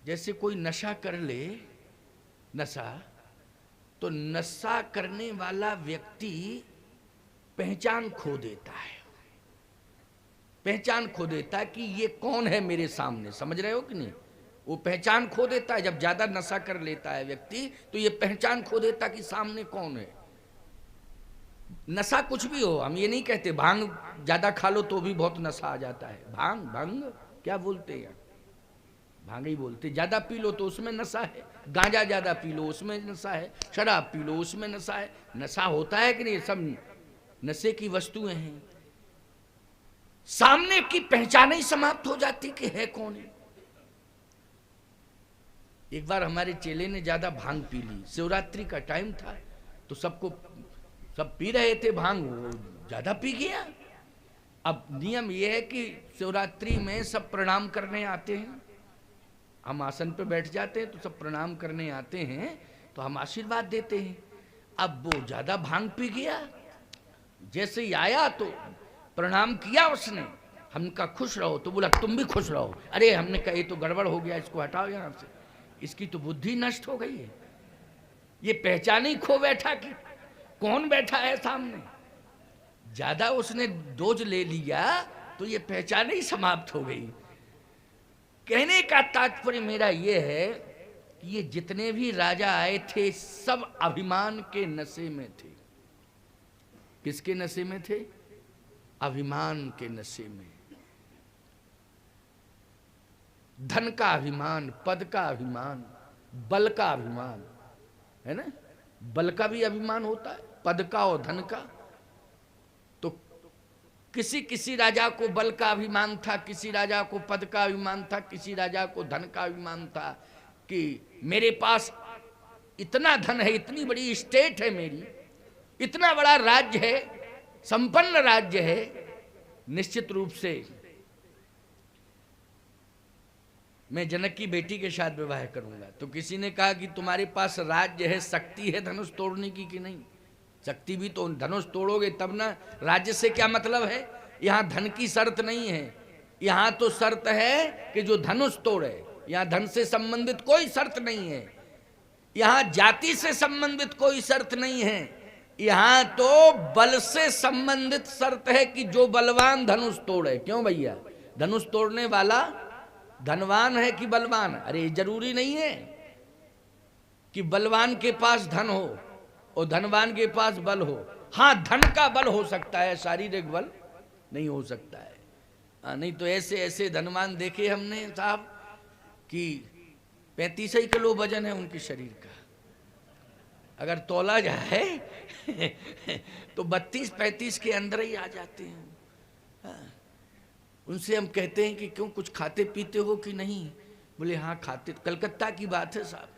जैसे कोई नशा कर ले, नशा, तो नशा करने वाला व्यक्ति पहचान खो देता है, पहचान खो देता है कि ये कौन है मेरे सामने, समझ रहे हो कि नहीं? वो पहचान खो देता है। जब ज्यादा नशा कर लेता है व्यक्ति तो ये पहचान खो देता कि सामने कौन है। नशा कुछ भी हो, हम ये नहीं कहते भांग ज्यादा खा लो तो भी बहुत नशा आ जाता है। भांग, भंग क्या बोलते हैं, भांग ही बोलते। ज्यादा पी लो तो उसमें नशा है, गांजा ज्यादा पी लो उसमें नशा है, शराब पी लो उसमें नशा है। नशा होता है कि नहीं? सब नशे की वस्तुएं हैं। सामने की पहचान ही समाप्त हो जाती कि है कौन है। एक बार हमारे चेले ने ज्यादा भांग पी ली, शिवरात्रि का टाइम था, तो सब पी रहे थे भांग, वो ज्यादा पी गया। अब नियम यह है कि शिवरात्रि में सब प्रणाम करने आते हैं, हम आसन पे बैठ जाते हैं तो सब प्रणाम करने आते हैं, तो हम आशीर्वाद देते हैं। अब वो ज्यादा भांग पी गया, जैसे ही आया तो प्रणाम किया उसने, हमने कहा खुश रहो, तो बोला तुम भी खुश रहो। अरे हमने कहा ये तो गड़बड़ हो गया, इसको हटाओ यहाँ से, इसकी तो बुद्धि नष्ट हो गई है। ये पहचान ही खो बैठा कि कौन बैठा है सामने। ज्यादा उसने डोज ले लिया तो ये पहचान ही समाप्त हो गई। कहने का तात्पर्य मेरा ये है कि ये जितने भी राजा आए थे सब अभिमान के नशे में थे। किसके नशे में थे? अभिमान के नशे में। धन का अभिमान, पद का अभिमान, बल का अभिमान, है ना? बल का भी अभिमान होता है, पद का और धन का। तो किसी राजा को बल का अभिमान था, किसी राजा को पद का अभिमान था, किसी राजा को धन का अभिमान था कि मेरे पास इतना धन है, इतनी बड़ी स्टेट है मेरी, इतना बड़ा राज्य है, संपन्न राज्य है। निश्चित रूप से मैं जनक की बेटी के साथ विवाह करूंगा। तो किसी ने कहा कि तुम्हारे पास राज्य है, शक्ति है धनुष तोड़ने की कि नहीं? शक्ति भी तो, धनुष तोड़ोगे तब ना। राज्य से क्या मतलब है? यहाँ धन की शर्त नहीं है, यहाँ तो शर्त है कि जो धनुष तोड़े। यहाँ धन से संबंधित कोई शर्त नहीं है, यहाँ जाति से संबंधित कोई शर्त नहीं है, यहाँ तो बल से संबंधित शर्त है कि जो बलवान धनुष तोड़े। क्यों भैया? धनुष तोड़ने वाला धनवान है कि बलवान? अरे जरूरी नहीं है कि बलवान के पास धन हो और धनवान के पास बल हो। हाँ, धन का बल हो सकता है, शारीरिक बल नहीं हो सकता है। नहीं तो ऐसे ऐसे धनवान देखे हमने साहब कि 35 ही किलो वजन है उनके शरीर का, अगर तौला जाए तो 32-35 के अंदर ही आ जाते हैं। उनसे हम कहते हैं कि क्यों, कुछ खाते पीते हो कि नहीं? बोले हाँ खाते। कलकत्ता की बात है साहब,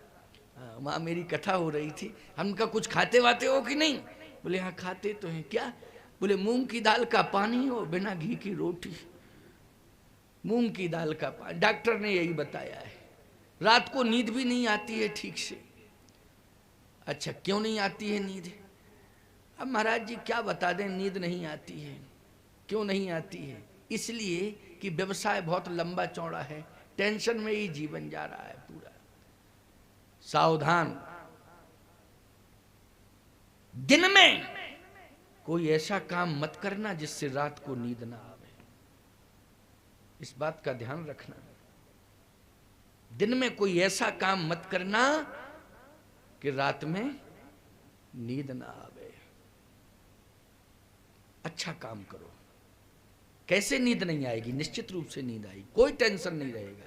वहाँ मेरी कथा हो रही थी। हम कहा कुछ खाते वाते हो कि नहीं? बोले हाँ खाते तो हैं। क्या? बोले मूंग की दाल का पानी हो बिना घी की रोटी। मूंग की दाल का पानी, डॉक्टर ने यही बताया है। रात को नींद भी नहीं आती है ठीक से। अच्छा, क्यों नहीं आती है नींद? अब महाराज जी क्या बता दें, नींद नहीं आती है। क्यों नहीं आती है? इसलिए कि व्यवसाय बहुत लंबा चौड़ा है, टेंशन में ही जीवन जा रहा है पूरा। सावधान, दिन में कोई ऐसा काम मत करना जिससे रात को नींद ना आवे। इस बात का ध्यान रखना। दिन में कोई ऐसा काम मत करना कि रात में नींद ना आवे। अच्छा काम करो। कैसे नींद नहीं आएगी? निश्चित रूप से नींद आएगी, कोई टेंशन नहीं रहेगा।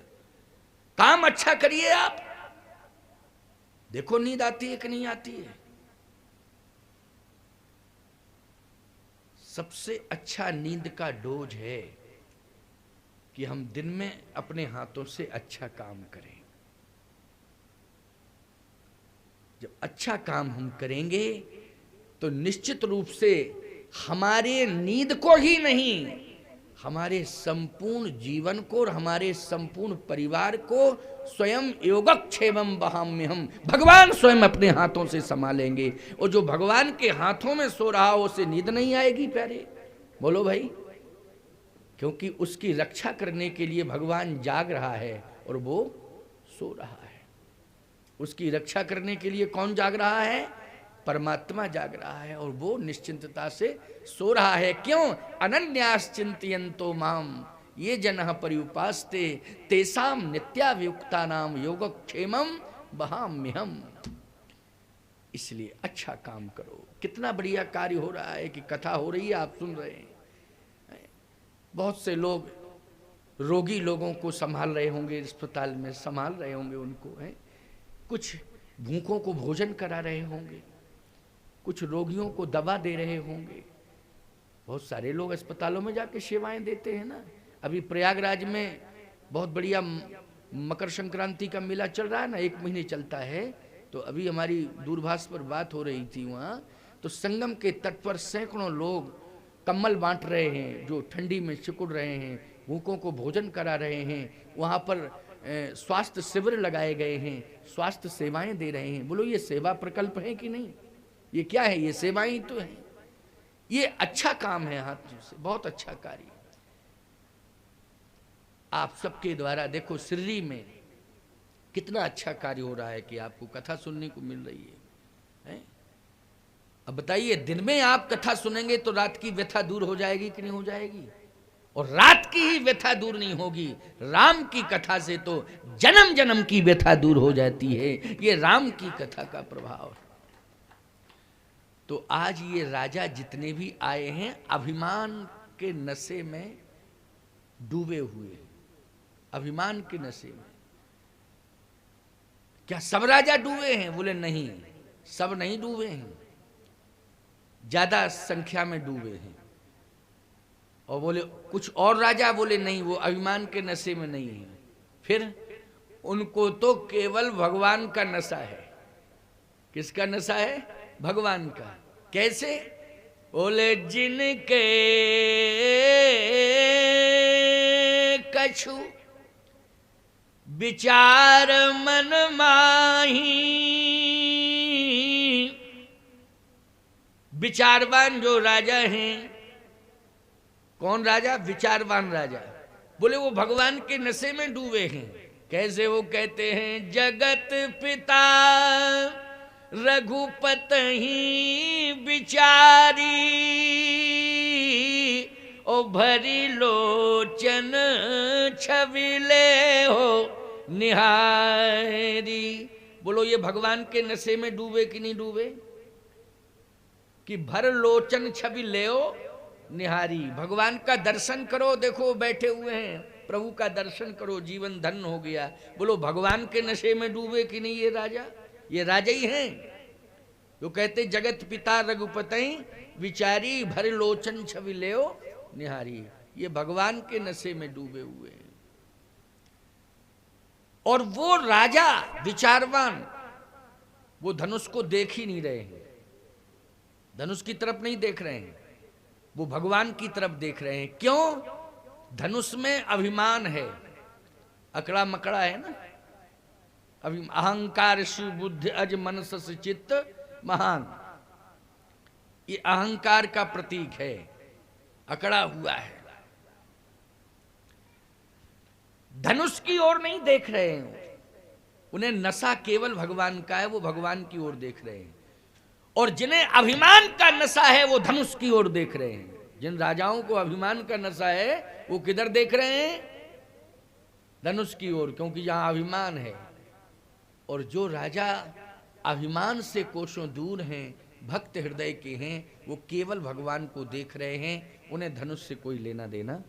काम अच्छा करिए आप, देखो नींद आती है कि नहीं आती है। सबसे अच्छा नींद का डोज है कि हम दिन में अपने हाथों से अच्छा काम करें। जब अच्छा काम हम करेंगे तो निश्चित रूप से हमारे नींद को ही नहीं, हमारे संपूर्ण जीवन को और हमारे संपूर्ण परिवार को स्वयं योगक्षेमम वहाम्यहम, भगवान स्वयं अपने हाथों से संभालेंगे। और जो भगवान के हाथों में सो रहा हो उसे नींद नहीं आएगी प्यारे? बोलो भाई। क्योंकि उसकी रक्षा करने के लिए भगवान जाग रहा है और वो सो रहा है। उसकी रक्षा करने के लिए कौन जाग रहा है? परमात्मा जाग रहा है, और वो निश्चिंतता से सो रहा है। क्यों? अनन्यास चिंतयन्तो माम ये जनः पर्युपास्ते तेसाम नित्याभियुक्ता नाम योगक्षेमम वहाम्यहम्। इसलिए अच्छा काम करो। कितना बढ़िया कार्य हो रहा है कि कथा हो रही है, आप सुन रहे हैं। बहुत से लोग रोगी लोगों को संभाल रहे होंगे, अस्पताल में संभाल रहे होंगे उनको, है कुछ भूखों को भोजन करा रहे होंगे, कुछ रोगियों को दवा दे रहे होंगे। बहुत सारे लोग अस्पतालों में जाके सेवाएं देते हैं ना। अभी प्रयागराज में बहुत बढ़िया मकर संक्रांति का मेला चल रहा है ना, 1 महीने चलता है। तो अभी हमारी दूरभाष पर बात हो रही थी वहाँ, तो संगम के तट पर सैकड़ों लोग कंबल बांट रहे हैं, जो ठंडी में सिकुड़ रहे हैं, भूखों को भोजन करा रहे हैं। वहाँ पर स्वास्थ्य शिविर लगाए गए हैं, स्वास्थ्य सेवाएं दे रहे हैं। बोलो ये सेवा प्रकल्प है कि नहीं? ये क्या है? ये सेवाएं ही तो है। ये अच्छा काम है, हाथों से बहुत अच्छा कार्य। आप सबके द्वारा देखो सिर्री में कितना अच्छा कार्य हो रहा है कि आपको कथा सुनने को मिल रही है? अब बताइए, दिन में आप कथा सुनेंगे तो रात की व्यथा दूर हो जाएगी कि नहीं हो जाएगी? और रात की ही व्यथा दूर नहीं होगी, राम की कथा से तो जन्म जन्म की व्यथा दूर हो जाती है। ये राम की कथा का प्रभाव है। तो आज ये राजा जितने भी आए हैं अभिमान के नशे में डूबे हुए, अभिमान के नशे में। क्या सब राजा डूबे हैं? बोले नहीं, सब नहीं डूबे हैं, ज्यादा संख्या में डूबे हैं। और बोले कुछ और राजा, बोले नहीं, वो अभिमान के नशे में नहीं है। फिर उनको तो केवल भगवान का नशा है। किसका नशा है? भगवान का। कैसे? बोले जिनके कछु विचार मन माही, विचारवान जो राजा हैं, कौन राजा? विचारवान राजा। बोले वो भगवान के नशे में डूबे हैं। कैसे? वो कहते हैं जगत पिता रघुपति विचारी, ओ भरी लोचन छविले हो निहारी। बोलो ये भगवान के नशे में डूबे कि नहीं डूबे? कि भर लोचन छवि ले निहारी, भगवान का दर्शन करो। देखो बैठे हुए हैं, प्रभु का दर्शन करो, जीवन धन्य हो गया। बोलो भगवान के नशे में डूबे कि नहीं ये राजा? ये राजा ही हैं जो कहते जगत पिता रघुपति विचारी, भर लोचन छवि ले निहारी। ये भगवान के नशे में डूबे हुए हैं। और वो राजा विचारवान, वो धनुष को देख ही नहीं रहे हैं, धनुष की तरफ नहीं देख रहे हैं, वो भगवान की तरफ देख रहे हैं। क्यों? धनुष में अभिमान है, अकड़ा मकड़ा है ना। अहंकार शिव बुद्धि अज मन सस चित्त महान, ये अहंकार का प्रतीक है, अकड़ा हुआ है। धनुष की ओर नहीं देख रहे हैं, उन्हें नशा केवल भगवान का है, वो भगवान की ओर देख रहे हैं। और जिन्हें अभिमान का नशा है वो धनुष की ओर देख रहे हैं। जिन राजाओं को अभिमान का नशा है वो किधर देख रहे हैं? धनुष की ओर, क्योंकि यहां अभिमान है। और जो राजा अभिमान से कोसों दूर हैं, भक्त हृदय के हैं, वो केवल भगवान को देख रहे हैं, उन्हें धनुष से कोई लेना देना